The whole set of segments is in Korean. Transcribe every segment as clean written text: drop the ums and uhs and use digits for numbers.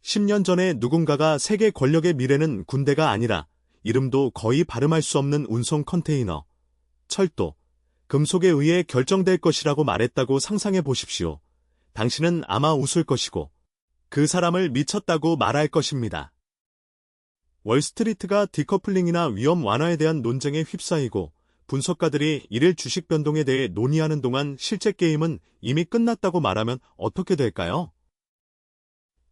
10년 전에 누군가가 세계 권력의 미래는 군대가 아니라 이름도 거의 발음할 수 없는 운송 컨테이너, 철도, 금속에 의해 결정될 것이라고 말했다고 상상해 보십시오. 당신은 아마 웃을 것이고 그 사람을 미쳤다고 말할 것입니다. 월스트리트가 디커플링이나 위험 완화에 대한 논쟁에 휩싸이고 분석가들이 일일 주식 변동에 대해 논의하는 동안 실제 게임은 이미 끝났다고 말하면 어떻게 될까요?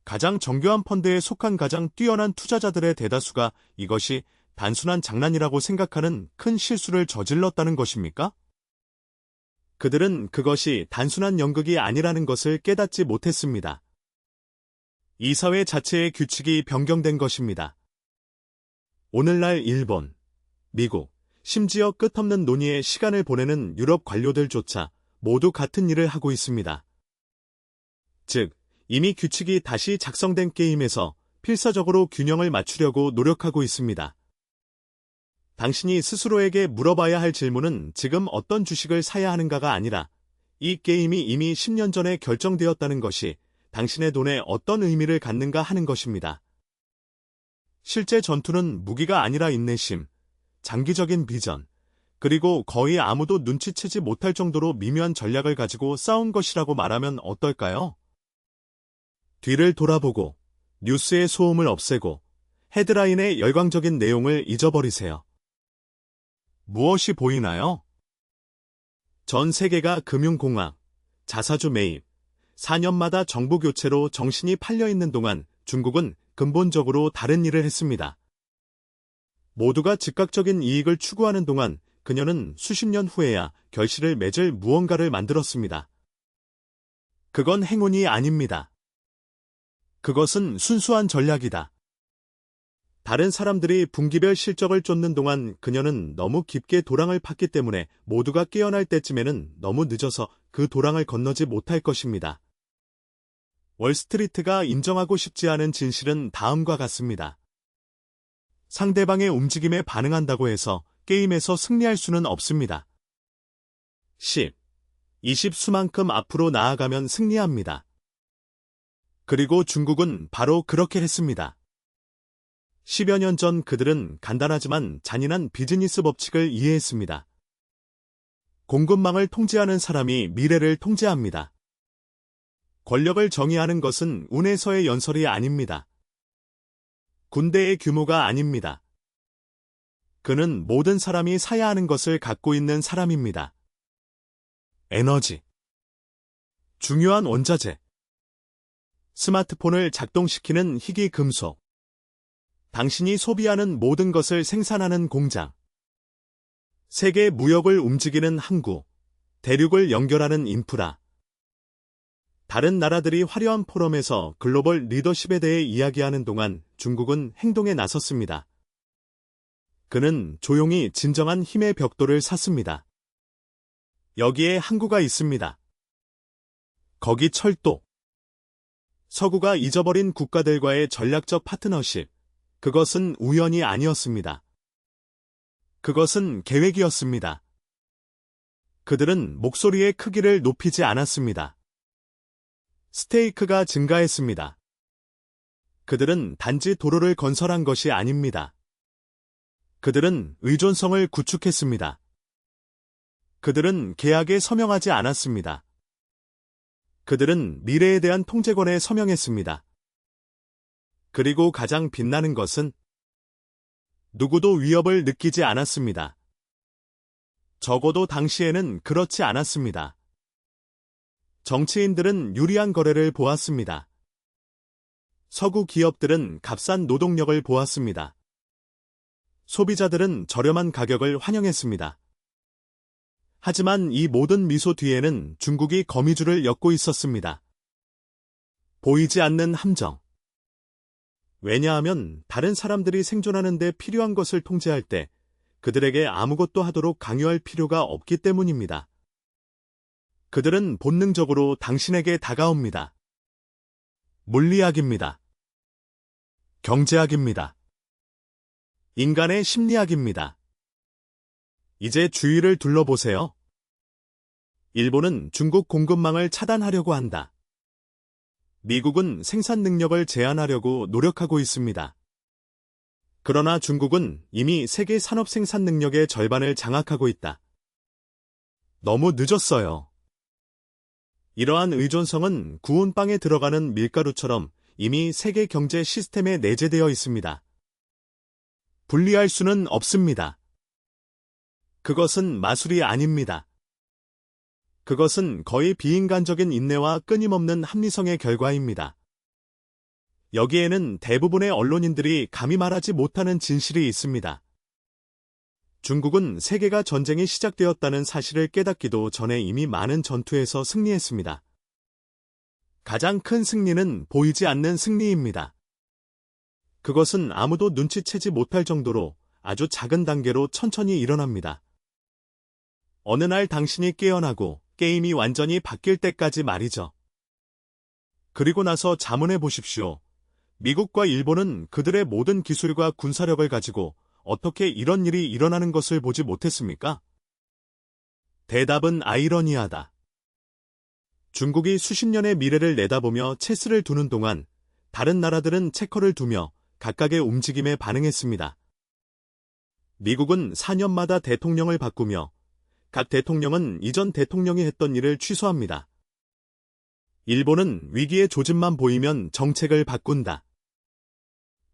가장 정교한 펀드에 속한 가장 뛰어난 투자자들의 대다수가 이것이 단순한 장난이라고 생각하는 큰 실수를 저질렀다는 것입니까? 그들은 그것이 단순한 연극이 아니라는 것을 깨닫지 못했습니다. 이 사회 자체의 규칙이 변경된 것입니다. 오늘날 일본, 미국, 심지어 끝없는 논의에 시간을 보내는 유럽 관료들조차 모두 같은 일을 하고 있습니다. 즉, 이미 규칙이 다시 작성된 게임에서 필사적으로 균형을 맞추려고 노력하고 있습니다. 당신이 스스로에게 물어봐야 할 질문은 지금 어떤 주식을 사야 하는가가 아니라 이 게임이 이미 10년 전에 결정되었다는 것이 당신의 돈에 어떤 의미를 갖는가 하는 것입니다. 실제 전투는 무기가 아니라 인내심, 장기적인 비전, 그리고 거의 아무도 눈치채지 못할 정도로 미묘한 전략을 가지고 싸운 것이라고 말하면 어떨까요? 뒤를 돌아보고 뉴스의 소음을 없애고 헤드라인의 열광적인 내용을 잊어버리세요. 무엇이 보이나요? 전 세계가 금융공황, 자사주 매입, 4년마다 정부 교체로 정신이 팔려있는 동안 중국은 근본적으로 다른 일을 했습니다. 모두가 즉각적인 이익을 추구하는 동안 그녀는 수십 년 후에야 결실을 맺을 무언가를 만들었습니다. 그건 행운이 아닙니다. 그것은 순수한 전략이다. 다른 사람들이 분기별 실적을 쫓는 동안 그녀는 너무 깊게 도랑을 팠기 때문에 모두가 깨어날 때쯤에는 너무 늦어서 그 도랑을 건너지 못할 것입니다. 월스트리트가 인정하고 싶지 않은 진실은 다음과 같습니다. 상대방의 움직임에 반응한다고 해서 게임에서 승리할 수는 없습니다. 10, 20 수만큼 앞으로 나아가면 승리합니다. 그리고 중국은 바로 그렇게 했습니다. 10여 년 전 그들은 간단하지만 잔인한 비즈니스 법칙을 이해했습니다. 공급망을 통제하는 사람이 미래를 통제합니다. 권력을 정의하는 것은 운에서의 연설이 아닙니다. 군대의 규모가 아닙니다. 그는 모든 사람이 사야 하는 것을 갖고 있는 사람입니다. 에너지, 중요한 원자재, 스마트폰을 작동시키는 희귀 금속, 당신이 소비하는 모든 것을 생산하는 공장, 세계 무역을 움직이는 항구, 대륙을 연결하는 인프라. 다른 나라들이 화려한 포럼에서 글로벌 리더십에 대해 이야기하는 동안 중국은 행동에 나섰습니다. 그는 조용히 진정한 힘의 벽돌을 샀습니다. 여기에 항구가 있습니다. 거기 철도. 서구가 잊어버린 국가들과의 전략적 파트너십. 그것은 우연이 아니었습니다. 그것은 계획이었습니다. 그들은 목소리의 크기를 높이지 않았습니다. 스테이크가 증가했습니다. 그들은 단지 도로를 건설한 것이 아닙니다. 그들은 의존성을 구축했습니다. 그들은 계약에 서명하지 않았습니다. 그들은 미래에 대한 통제권에 서명했습니다. 그리고 가장 빛나는 것은 누구도 위협을 느끼지 않았습니다. 적어도 당시에는 그렇지 않았습니다. 정치인들은 유리한 거래를 보았습니다. 서구 기업들은 값싼 노동력을 보았습니다. 소비자들은 저렴한 가격을 환영했습니다. 하지만 이 모든 미소 뒤에는 중국이 거미줄을 엮고 있었습니다. 보이지 않는 함정. 왜냐하면 다른 사람들이 생존하는 데 필요한 것을 통제할 때 그들에게 아무것도 하도록 강요할 필요가 없기 때문입니다. 그들은 본능적으로 당신에게 다가옵니다. 물리학입니다. 경제학입니다. 인간의 심리학입니다. 이제 주위를 둘러보세요. 일본은 중국 공급망을 차단하려고 한다. 미국은 생산 능력을 제한하려고 노력하고 있습니다. 그러나 중국은 이미 세계 산업 생산 능력의 절반을 장악하고 있다. 너무 늦었어요. 이러한 의존성은 구운 빵에 들어가는 밀가루처럼 이미 세계 경제 시스템에 내재되어 있습니다. 분리할 수는 없습니다. 그것은 마술이 아닙니다. 그것은 거의 비인간적인 인내와 끊임없는 합리성의 결과입니다. 여기에는 대부분의 언론인들이 감히 말하지 못하는 진실이 있습니다. 중국은 세계가 전쟁이 시작되었다는 사실을 깨닫기도 전에 이미 많은 전투에서 승리했습니다. 가장 큰 승리는 보이지 않는 승리입니다. 그것은 아무도 눈치채지 못할 정도로 아주 작은 단계로 천천히 일어납니다. 어느 날 당신이 깨어나고 게임이 완전히 바뀔 때까지 말이죠. 그리고 나서 자문해 보십시오. 미국과 일본은 그들의 모든 기술과 군사력을 가지고 어떻게 이런 일이 일어나는 것을 보지 못했습니까? 대답은 아이러니하다. 중국이 수십 년의 미래를 내다보며 체스를 두는 동안 다른 나라들은 체커를 두며 각각의 움직임에 반응했습니다. 미국은 4년마다 대통령을 바꾸며 각 대통령은 이전 대통령이 했던 일을 취소합니다. 일본은 위기의 조짐만 보이면 정책을 바꾼다.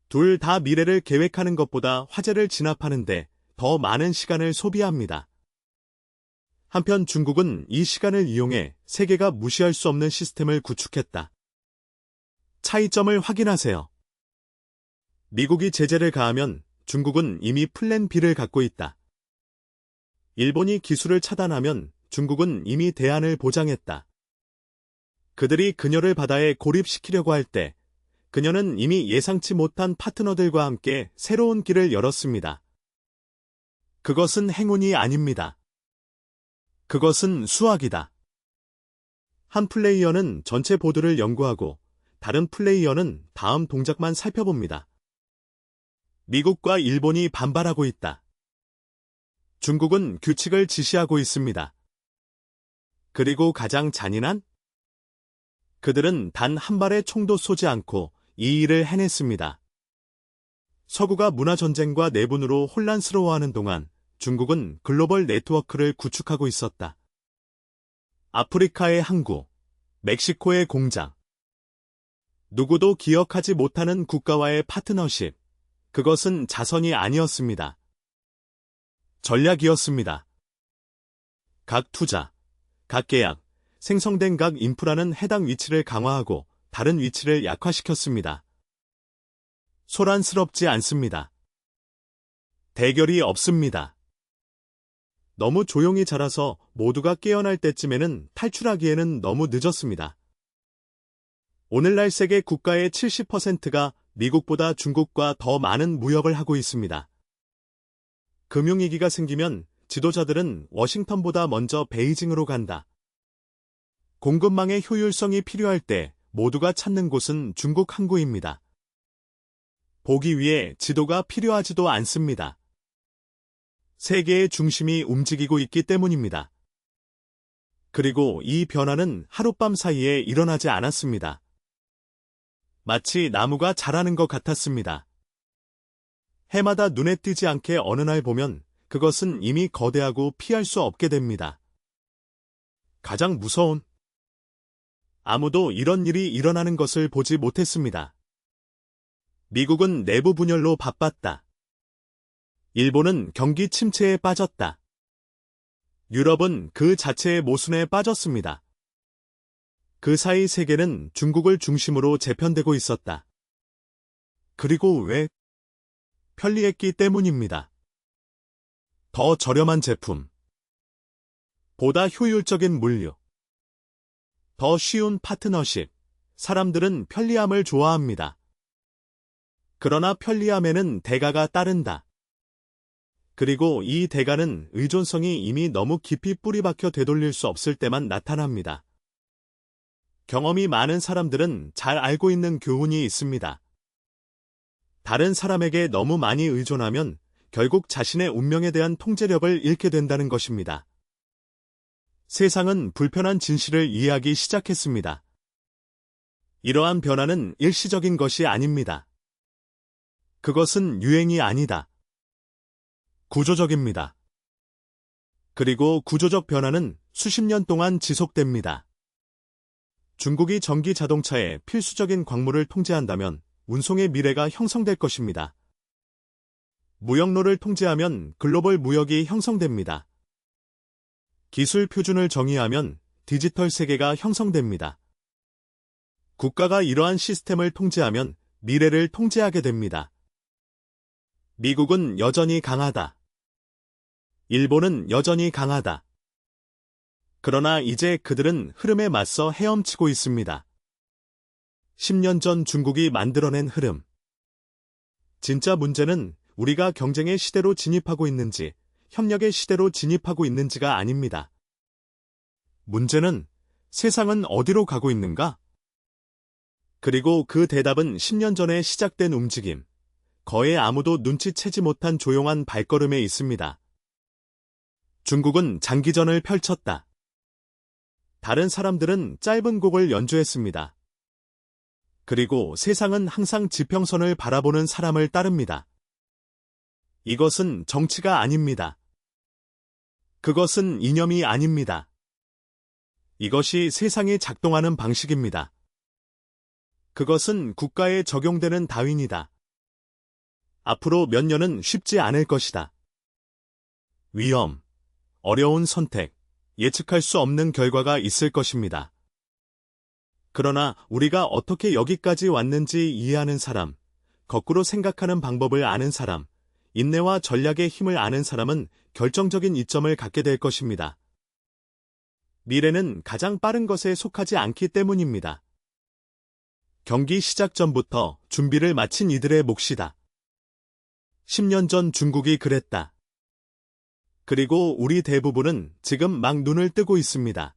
둘 다 미래를 계획하는 것보다 화제를 진압하는데 더 많은 시간을 소비합니다. 한편 중국은 이 시간을 이용해 세계가 무시할 수 없는 시스템을 구축했다. 차이점을 확인하세요. 미국이 제재를 가하면 중국은 이미 플랜 B를 갖고 있다. 일본이 기술을 차단하면 중국은 이미 대안을 보장했다. 그들이 그녀를 바다에 고립시키려고 할 때 그녀는 이미 예상치 못한 파트너들과 함께 새로운 길을 열었습니다. 그것은 행운이 아닙니다. 그것은 수학이다. 한 플레이어는 전체 보드를 연구하고 다른 플레이어는 다음 동작만 살펴봅니다. 미국과 일본이 반발하고 있다. 중국은 규칙을 지시하고 있습니다. 그리고 가장 잔인한? 그들은 단 한 발의 총도 쏘지 않고 이 일을 해냈습니다. 서구가 문화전쟁과 내분으로 혼란스러워하는 동안 중국은 글로벌 네트워크를 구축하고 있었다. 아프리카의 항구, 멕시코의 공장. 누구도 기억하지 못하는 국가와의 파트너십. 그것은 자선이 아니었습니다. 전략이었습니다. 각 투자, 각 계약, 생성된 각 인프라는 해당 위치를 강화하고 다른 위치를 약화시켰습니다. 소란스럽지 않습니다. 대결이 없습니다. 너무 조용히 자라서 모두가 깨어날 때쯤에는 탈출하기에는 너무 늦었습니다. 오늘날 세계 국가의 70%가 미국보다 중국과 더 많은 무역을 하고 있습니다. 금융위기가 생기면 지도자들은 워싱턴보다 먼저 베이징으로 간다. 공급망의 효율성이 필요할 때 모두가 찾는 곳은 중국 항구입니다. 보기 위해 지도가 필요하지도 않습니다. 세계의 중심이 움직이고 있기 때문입니다. 그리고 이 변화는 하룻밤 사이에 일어나지 않았습니다. 마치 나무가 자라는 것 같았습니다. 해마다 눈에 띄지 않게 어느 날 보면 그것은 이미 거대하고 피할 수 없게 됩니다. 가장 무서운 아무도 이런 일이 일어나는 것을 보지 못했습니다. 미국은 내부 분열로 바빴다. 일본은 경기 침체에 빠졌다. 유럽은 그 자체의 모순에 빠졌습니다. 그 사이 세계는 중국을 중심으로 재편되고 있었다. 그리고 왜? 편리했기 때문입니다. 더 저렴한 제품, 보다 효율적인 물류, 더 쉬운 파트너십, 사람들은 편리함을 좋아합니다. 그러나 편리함에는 대가가 따른다. 그리고 이 대가는 의존성이 이미 너무 깊이 뿌리박혀 되돌릴 수 없을 때만 나타납니다. 경험이 많은 사람들은 잘 알고 있는 교훈이 있습니다. 다른 사람에게 너무 많이 의존하면 결국 자신의 운명에 대한 통제력을 잃게 된다는 것입니다. 세상은 불편한 진실을 이해하기 시작했습니다. 이러한 변화는 일시적인 것이 아닙니다. 그것은 유행이 아니다. 구조적입니다. 그리고 구조적 변화는 수십 년 동안 지속됩니다. 중국이 전기 자동차의 필수적인 광물을 통제한다면 운송의 미래가 형성될 것입니다. 무역로를 통제하면 글로벌 무역이 형성됩니다. 기술 표준을 정의하면 디지털 세계가 형성됩니다. 국가가 이러한 시스템을 통제하면 미래를 통제하게 됩니다. 미국은 여전히 강하다. 일본은 여전히 강하다. 그러나 이제 그들은 흐름에 맞서 헤엄치고 있습니다. 10년 전 중국이 만들어낸 흐름. 진짜 문제는 우리가 경쟁의 시대로 진입하고 있는지, 협력의 시대로 진입하고 있는지가 아닙니다. 문제는 세상은 어디로 가고 있는가? 그리고 그 대답은 10년 전에 시작된 움직임, 거의 아무도 눈치채지 못한 조용한 발걸음에 있습니다. 중국은 장기전을 펼쳤다. 다른 사람들은 짧은 곡을 연주했습니다. 그리고 세상은 항상 지평선을 바라보는 사람을 따릅니다. 이것은 정치가 아닙니다. 그것은 이념이 아닙니다. 이것이 세상이 작동하는 방식입니다. 그것은 국가에 적용되는 다윈이다. 앞으로 몇 년은 쉽지 않을 것이다. 위험, 어려운 선택, 예측할 수 없는 결과가 있을 것입니다. 그러나 우리가 어떻게 여기까지 왔는지 이해하는 사람, 거꾸로 생각하는 방법을 아는 사람, 인내와 전략의 힘을 아는 사람은 결정적인 이점을 갖게 될 것입니다. 미래는 가장 빠른 것에 속하지 않기 때문입니다. 경기 시작 전부터 준비를 마친 이들의 몫이다. 10년 전 중국이 그랬다. 그리고 우리 대부분은 지금 막 눈을 뜨고 있습니다.